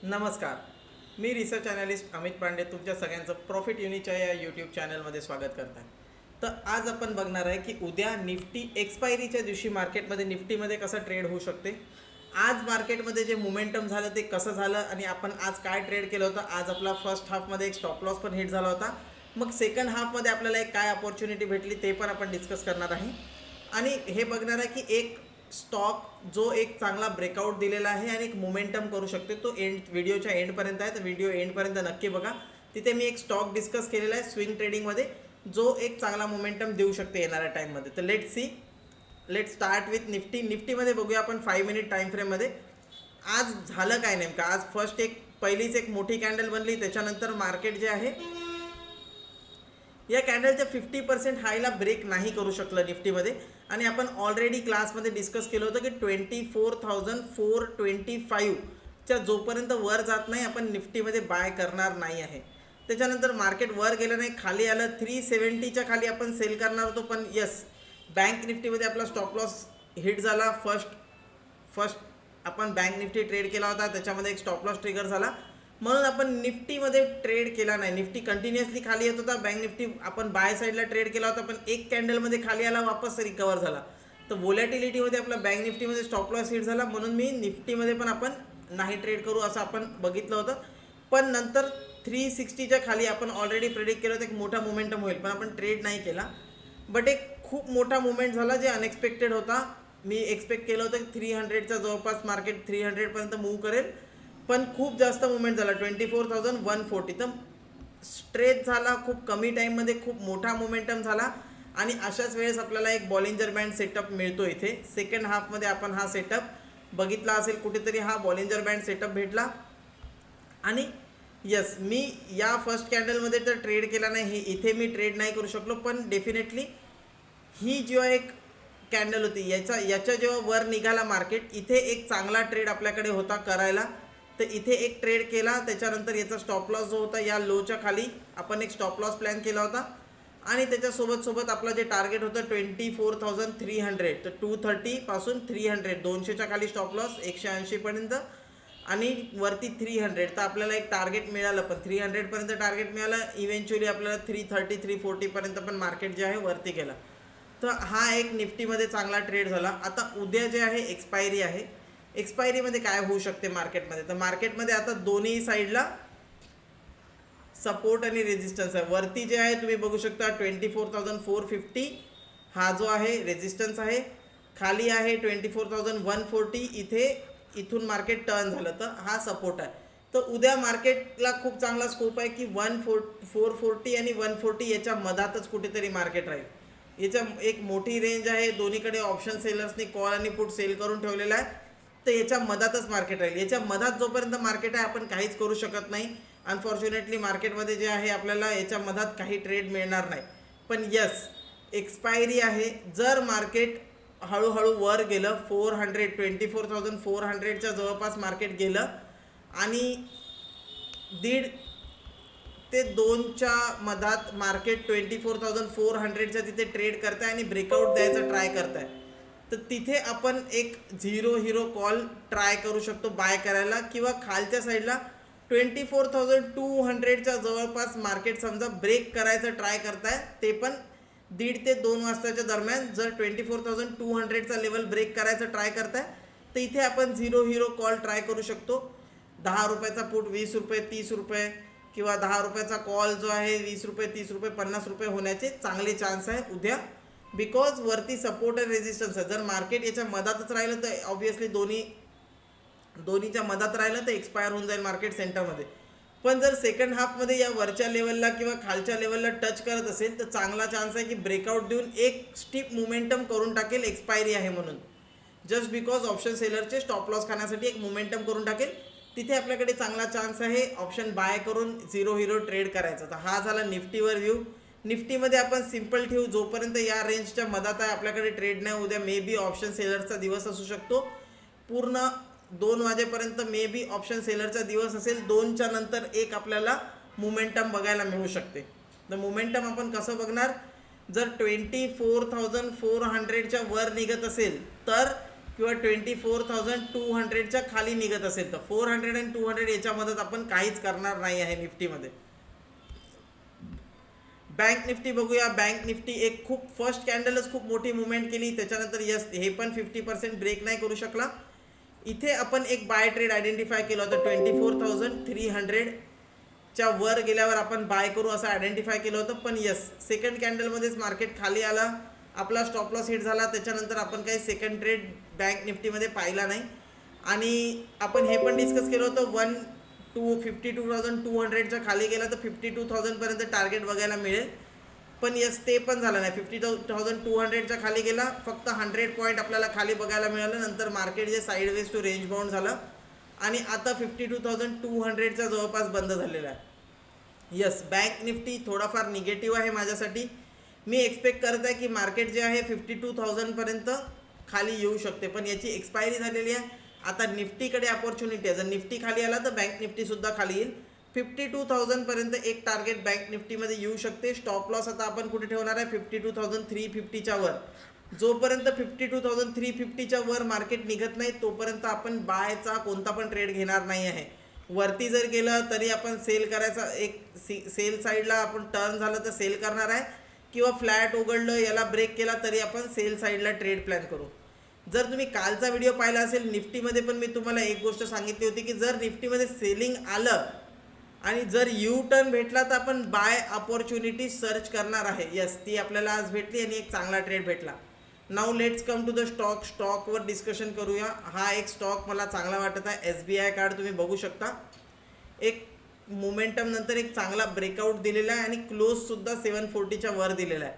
नमस्कार. मी research analyst Amit Pande तुमच्या सगळ्यांचं प्रॉफिट युनिच्या या यूट्यूब चॅनलमध्ये स्वागत करत आहे. तर आज आपण बघणार आहे की उद्या निफ्टी एक्सपायरीच्या दिवशी मार्केटमध्ये निफ्टीमध्ये कसं ट्रेड होऊ शकते. आज मार्केटमध्ये जे मोमेंटम झालं ते कसं झालं आणि आपण आज काय ट्रेड केलं होतं. आज आपला फर्स्ट हाफमध्ये एक स्टॉप लॉस पण हिट झाला होता. मग सेकंड हाफमध्ये आपल्याला एक काय अपॉर्च्युनिटी भेटली ते पण आपण डिस्कस करणार आहे. आणि हे बघणार आहे की एक स्टॉक जो एक चांगला ब्रेकआउट दिलेला आहे आणि एक मोमेंटम करू शकते तो व्हिडिओच्या एंडपर्यंत आहे. तर व्हिडिओ एंडपर्यंत नक्की बघा. तिथे मी एक स्टॉक डिस्कस केलेला आहे स्विंग ट्रेडिंगमध्ये जो एक चांगला मोमेंटम देऊ शकते येणाऱ्या टाईममध्ये. तर लेट स्टार्ट विथ निफ्टीमध्ये बघूया आपण 5 मिनिट टाईम फ्रेममध्ये आज झालं काय नेमकं. आज फर्स्ट पहिलीच एक मोठी कॅन्डल बनली. त्याच्यानंतर मार्केट जे आहे या कॅन्डलच्या 50% हायला ब्रेक नाही करू शकलं निफ्टीमध्ये. आणि आपण ऑलरेडी क्लासमध्ये डिस्कस केलं होतं की 24,425च्या जोपर्यंत वर जात नाही आपण निफ्टीमध्ये बाय करणार नाही आहे. त्याच्यानंतर मार्केट वर गेलं नाही, खाली आलं 370च्या खाली आपण सेल करणार होतो. पण यस, बँक निफ्टीमध्ये आपला स्टॉप लॉस हिट झाला. फर्स्ट आपण बँक निफ्टी ट्रेड केला होता, त्याच्यामध्ये एक स्टॉप लॉस ट्रिगर झाला म्हणून आपण निफ्टीमध्ये ट्रेड केला नाही. निफ्टी कंटिन्युअसली खाली येत होता. बँक निफ्टी आपण बाय साईडला ट्रेड केला होता पण एक कॅन्डलमध्ये खाली आला, वापस रिकवर झाला. तर व्होलॅटिलिटीमध्ये आपला बँक निफ्टीमध्ये स्टॉप लॉस हिट झाला म्हणून मी निफ्टीमध्ये पण आपण नाही ट्रेड करू असं आपण बघितलं होतं. पण नंतर 360च्या खाली आपण ऑलरेडी प्रेडिक्ट केलं होतं एक मोठा मोमेंटम होईल पण आपण ट्रेड नाही केला. बट एक खूप मोठा मुवमेंट झाला जे अनएक्सपेक्टेड होता. मी एक्सपेक्ट केलं होतं की 300च्या जवळपास मार्केट 300पर्यंत मूव्ह करेल पण खूप जास्त मुवमेंट झाला 24,140. तर स्ट्रेच झाला खूप कमी टाईममध्ये, खूप मोठा मोमेंटम झाला. आणि अशाच वेळेस आपल्याला एक बॉलिंजर बँड सेटअप मिळतो. इथे सेकंड हाफमध्ये आपण हा सेटअप बघितला असेल कुठेतरी, हा बॉलिंजर बँड सेटअप भेटला. आणि यस, मी या फर्स्ट कॅन्डलमध्ये तर ट्रेड केला नाही, इथे मी ट्रेड नाही करू शकलो. पण डेफिनेटली ही जेव्हा एक कॅन्डल होती याच्या जेव्हा वर निघाला मार्केट, इथे एक चांगला ट्रेड आपल्याकडे होता करायला. तर इथे एक ट्रेड केला. त्याच्यानंतर याचा स्टॉप लॉस जो होता या लोच्या खाली आपण एक स्टॉप लॉस प्लॅन केला होता. आणि त्याच्यासोबत आपलं जे टार्गेट होतं 24,300. तर 230 पासून 300, 200च्या खाली स्टॉप लॉस 180पर्यंत आणि वरती 300. तर आपल्याला एक टार्गेट मिळालं पण 300पर्यंत टार्गेट मिळालं. इव्हेंच्युअली आपल्याला 330 340पर्यंत पण मार्केट जे आहे वरती गेला. तर हा एक निफ्टीमध्ये चांगला ट्रेड झाला. आता उद्या जे आहे एक्सपायरी आहे. एक्सपायरीमध्ये काय होऊ शकते मार्केटमध्ये. तर मार्केटमध्ये आता दोन्ही साईडला सपोर्ट आणि रेजिस्टन्स आहे. वरती जे आहे तुम्ही बघू शकता 24,450 हा जो आहे रेजिस्टन्स आहे. खाली आहे 24,140. इथून मार्केट टर्न झालं तर हा सपोर्ट आहे. तर उद्या मार्केटला खूप चांगला स्कोप आहे की 440 आणि 140 याच्या मधातच कुठेतरी मार्केट राहील. याच्या एक मोठी रेंज आहे. दोन्हीकडे ऑप्शन सेलर्सनी कॉल आणि पुट सेल करून ठेवलेला आहे. तर याच्या मधातच मार्केट राहील. याच्या मधात जोपर्यंत मार्केट आहे आपण काहीच करू शकत नाही. अनफॉर्च्युनेटली मार्केटमध्ये जे आहे आपल्याला याच्या मधात काही ट्रेड मिळणार नाही. पण यस, एक्सपायरी आहे. जर मार्केट हळूहळू वर गेलं 24,400च्या जवळपास मार्केट गेलं आणि 1.5 ते 2च्या मधात मार्केट 24,400च्या तिथे ट्रेड करत आहे आणि ब्रेकआउट द्यायचा ट्राय करत आहे, तर तिथे आपण एक झिरो कॉल ट्राय करू शकतो बाय करायला. किंवा खालच्या साईडला 24,200च्या जवळपास मार्केट समजा ब्रेक करायचं ट्राय करताय, ते पण 1.5 ते 2 वाजताच्या दरम्यान जर 24,200चा लेवल ब्रेक करायचं ट्राय करताय तर इथे आपण झिरो कॉल ट्राय करू शकतो. 10 रुपयाचा पुट 20 रुपये 30 रुपये किंवा 10 रुपयाचा कॉल जो आहे 20 रुपये 30 रुपये 50 रुपये होण्याचे चांगले चान्स आहे उद्या. बिकॉज वरती सपोर्ट आणि रेजिस्टन्स आहे. जर मार्केट याच्या मधातच राहिलं तर ऑब्व्हियसली दोन्हीच्या मधात राहिलं तर एक्सपायर होऊन जाईल मार्केट सेंटरमध्ये. पण जर सेकंड हाफमध्ये या वरच्या लेवलला किंवा खालच्या लेवलला टच करत असेल तर चांगला चान्स आहे की ब्रेकआउट देऊन एक स्टीप मोमेंटम करून टाकेल. एक्सपायरी आहे म्हणून जस्ट बिकॉज ऑप्शन सेलरचे स्टॉप लॉस खाण्यासाठी एक मोमेंटम करून टाकेल. तिथे आपल्याकडे चांगला चान्स आहे ऑप्शन बाय करून झिरो ट्रेड करायचा. तर हा झाला निफ्टीवर व्ह्यू. निफ्टीमध्ये आपण सिम्पल ठेवू जोपर्यंत या रेंजच्या मधात आहे आपल्याकडे ट्रेड नाही. उद्या मे बी ऑप्शन सेलरचा दिवस असू शकतो. पूर्ण 2 वाजेपर्यंत मे बी ऑप्शन सेलरचा दिवस असेल. 2च्या नंतर एक आपल्याला मोमेंटम बघायला मिळू शकते. तर मोमेंटम आपण कसं बघणार. जर 24,400च्या वर निघत असेल तर किंवा 24,200च्या खाली निघत असेल तर 400 आणि 200 याच्या मदत आपण काहीच करणार नाही आहे निफ्टीमध्ये. बँक निफ्टी बघूया. बँक निफ्टी एक खूप फर्स्ट कॅन्डलच खूप मोठी मुवमेंट केली, त्याच्यानंतर यस हे पण 50% ब्रेक नाही करू शकला. इथे आपण एक बाय ट्रेड आयडेंटिफाय केलं होतं 24,300च्या वर गेल्यावर आपण बाय करू असं आयडेंटिफाय केलं होतं. पण यस सेकंड कॅन्डलमध्येच मार्केट खाली आला, आपला स्टॉप लॉस हिट झाला, त्याच्यानंतर आपण काही सेकंड ट्रेड बँक निफ्टीमध्ये पाहिला नाही. आणि आपण हे पण डिस्कस केलं होतं 52,200च्या खाली गेला तर 52,000पर्यंत टार्गेट बघायला मिळेल. पण यस ते पण झालं नाही. 52,200च्या खाली गेला, फक्त 100 पॉईंट आपल्याला खाली बघायला मिळालं. नंतर मार्केट जे साईडवेज टू रेंज बाउंड झालं आणि आता 52,200च्या जवळपास बंद झालेला आहे. यस बँक निफ्टी थोडाफार निगेटिव्ह आहे माझ्यासाठी. मी एक्सपेक्ट करत आहे की मार्केट जे आहे 52,000पर्यंत खाली येऊ शकते, पण याची एक्सपायरी झालेली आहे. आता निफ्टीकडे अपॉर्च्युनिटी आहे. जर निफ्टी खाली आला तर बँक निफ्टीसुद्धा खाली येईल. 52,000पर्यंत एक टार्गेट बँक निफ्टीमध्ये येऊ शकते. स्टॉप लॉस आता आपण कुठे ठेवणार आहे 52,350च्या वर. जोपर्यंत 52,350च्या वर मार्केट निघत नाही तोपर्यंत आपण बायचा कोणता पण ट्रेड घेणार नाही आहे. वरती जर गेलं तरी आपण सेल करायचा, एक सेल साईडला आपण टर्न झालं तर सेल करणार आहे, किंवा फ्लॅट उघडलं याला ब्रेक केला तरी आपण सेल साईडला ट्रेड प्लॅन करू. जर तुम्ही कालचा व्हिडिओ पाहिला असेल निफ्टीमध्ये पण मी तुम्हाला एक गोष्ट सांगितली होती की जर निफ्टीमध्ये सेलिंग आलं आणि जर यू टर्न भेटला तर आपण बाय अपॉर्च्युनिटी सर्च करणार आहे. यस ती आपल्याला आज भेटली आणि एक चांगला ट्रेड भेटला. Now let's come to the स्टॉकवर डिस्कशन करूया. हा एक स्टॉक मला चांगला वाटत आहे. SBI कार्ड तुम्ही बघू शकता, एक मोमेंटम नंतर एक चांगला ब्रेकआउट दिलेला आहे आणि क्लोजसुद्धा 740च्या वर दिलेला आहे.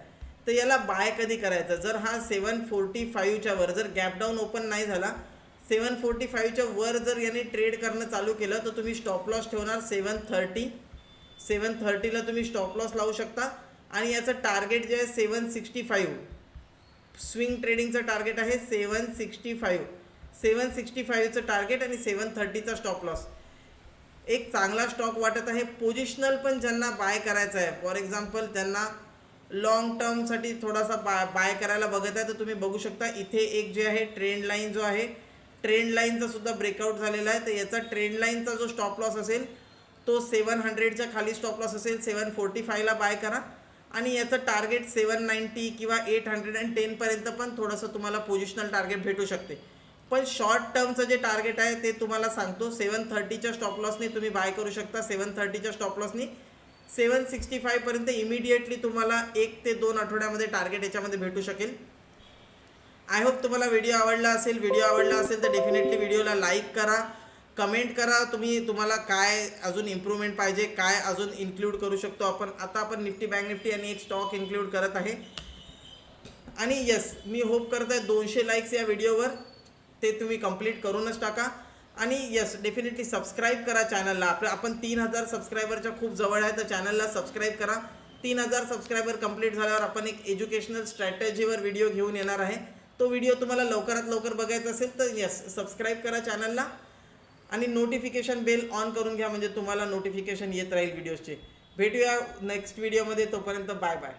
तर याला बाय कधी करायचं? जर हा 745च्या वर जर गॅप डाऊन ओपन नाही झाला, 745च्या वर जर याने ट्रेड करणं चालू केलं तर तुम्ही स्टॉप लॉस ठेवणार 730ला तुम्ही स्टॉप लॉस लावू शकता. आणि याचं टार्गेट जे आहे 765, स्विंग ट्रेडिंगचं टार्गेट आहे 765चं टार्गेट आणि 730चा स्टॉप लॉस. एक चांगला स्टॉक वाटत आहे. पोझिशनल पण ज्यांना बाय करायचं आहे, फॉर एक्झाम्पल त्यांना लॉंग टर्मसाठी थोडासा बाय करायला बघत आहे, तर तुम्ही बघू शकता इथे एक जे आहे ट्रेंड लाईन जो आहे, ट्रेंड लाईनचा सुद्धा ब्रेकआउट झालेला आहे. तर याचा ट्रेंड लाईनचा जो स्टॉप लॉस असेल तो 700च्या खाली स्टॉप लॉस असेल, 745ला बाय करा. आणि याचं टार्गेट 790 किंवा 810पर्यंत पण थोडंसं तुम्हाला पोझिशनल टार्गेट भेटू शकते. पण शॉर्ट टर्मचं जे टार्गेट आहे ते तुम्हाला सांगतो 730च्या स्टॉप लॉसने तुम्ही बाय करू शकता. 730च्या स्टॉप लॉसनी 765पर्यंत इमिडिएटली तुम्हाला 1 ते 2 आठवड्यामध्ये टार्गेट याच्यामध्ये भेटू शकेल. आय होप तुम्हाला व्हिडिओ आवडला असेल. व्हिडिओ आवडला असेल तर डेफिनेटली व्हिडिओला लाईक करा, कमेंट करा तुम्हाला काय अजून इम्प्रूव्हमेंट पाहिजे, काय अजून इन्क्लूड करू शकतो आपण. आता आपण निफ्टी बँक निफ्टी आणि एक स्टॉक इन्क्लूड करत आहे. आणि यस मी होप करत आहे 200 लाईक्स या व्हिडिओवर, ते तुम्ही कंप्लीट करूनच टाका. आणि यस डेफिनेटली सबस्क्राईब करा चॅनलला. आपण 3000 सबस्क्रायबरच्या खूप जवळ आहे, तर चॅनलला सबस्क्राईब करा. 3000 सबस्क्रायबर कंप्लीट झाल्यावर आपण एक एज्युकेशनल स्ट्रॅटेजीवर व्हिडिओ घेऊन येणार आहे. तो व्हिडिओ तुम्हाला लवकरात लवकर बघायचा असेल तर यस सबस्क्राईब करा चॅनलला आणि नोटिफिकेशन बेल ऑन करून घ्या, म्हणजे तुम्हाला नोटिफिकेशन येत राहील व्हिडिओजचे. भेटूया नेक्स्ट व्हिडिओमध्ये, तोपर्यंत बाय बाय.